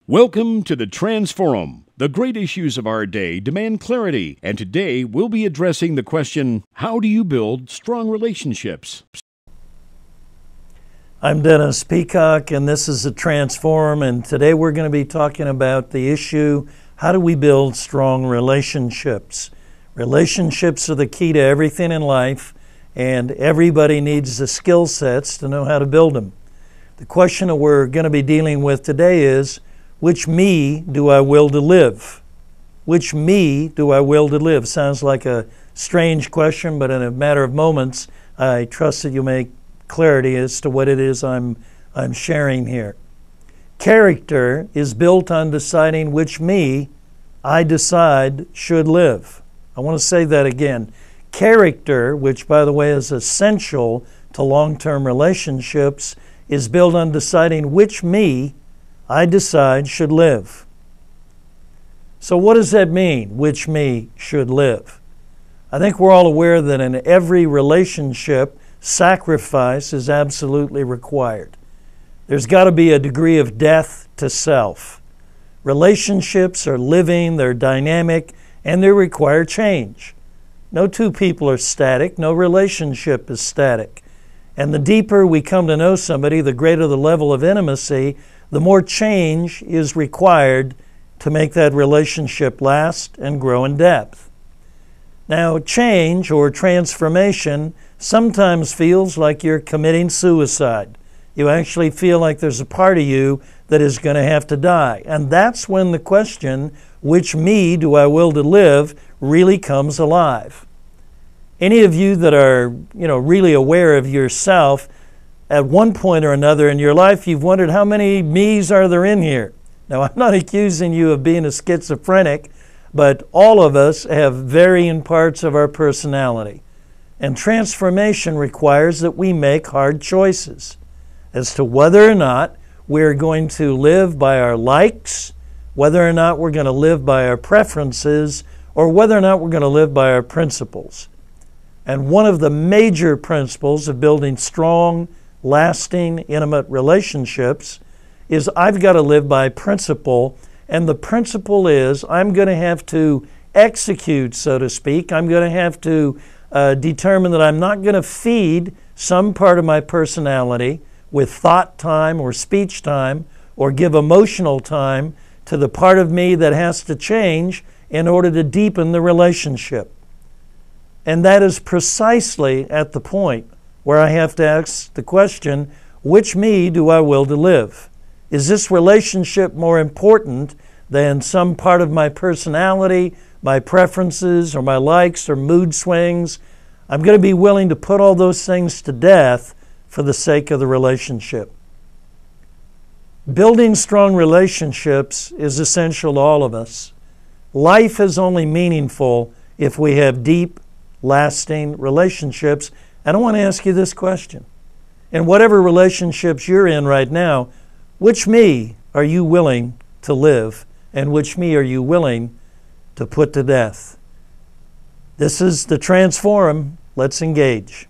Welcome to the TheTransforum. The great issues of our day demand clarity, and today we'll be addressing the question, how do you build strong relationships? I'm Dennis Peacock, and this is TheTransforum, and today we're going to be talking about the issue, how do we build strong relationships? Relationships are the key to everything in life, and everybody needs the skill sets to know how to build them. The question that we're going to be dealing with today is, which me do I will to live? Which me do I will to live? Sounds like a strange question, but in a matter of moments, I trust that you'll make clarity as to what it is I'm sharing here. Character is built on deciding which me I decide should live. I want to say that again. Character, which by the way is essential to long-term relationships, is built on deciding which me I decide should live. So what does that mean, which me should live? I think we're all aware that in every relationship, sacrifice is absolutely required. There's got to be a degree of death to self. Relationships are living, they're dynamic, and they require change. No two people are static, no relationship is static. And the deeper we come to know somebody, the greater the level of intimacy, the more change is required to make that relationship last and grow in depth. Now, change or transformation sometimes feels like you're committing suicide. You actually feel like there's a part of you that is going to have to die. And that's when the question, which me do I will to live, really comes alive. Any of you that are, really aware of yourself, at one point or another in your life, you've wondered how many me's are there in here. Now, I'm not accusing you of being a schizophrenic, but all of us have varying parts of our personality. And transformation requires that we make hard choices as to whether or not we're going to live by our likes, whether or not we're going to live by our preferences, or whether or not we're going to live by our principles. And one of the major principles of building strong, lasting, intimate relationships is I've got to live by principle, and the principle is I'm going to have to execute, so to speak. I'm going to have to determine that I'm not going to feed some part of my personality with thought time or speech time or give emotional time to the part of me that has to change in order to deepen the relationship. And that is precisely at the point where I have to ask the question, which me do I will to live? Is this relationship more important than some part of my personality, my preferences, or my likes or mood swings? I'm going to be willing to put all those things to death for the sake of the relationship. Building strong relationships is essential to all of us. Life is only meaningful if we have deep, lasting relationships. And I want to ask you this question. In whatever relationships you're in right now, which me are you willing to live, and which me are you willing to put to death? This is TheTransforum. Let's engage.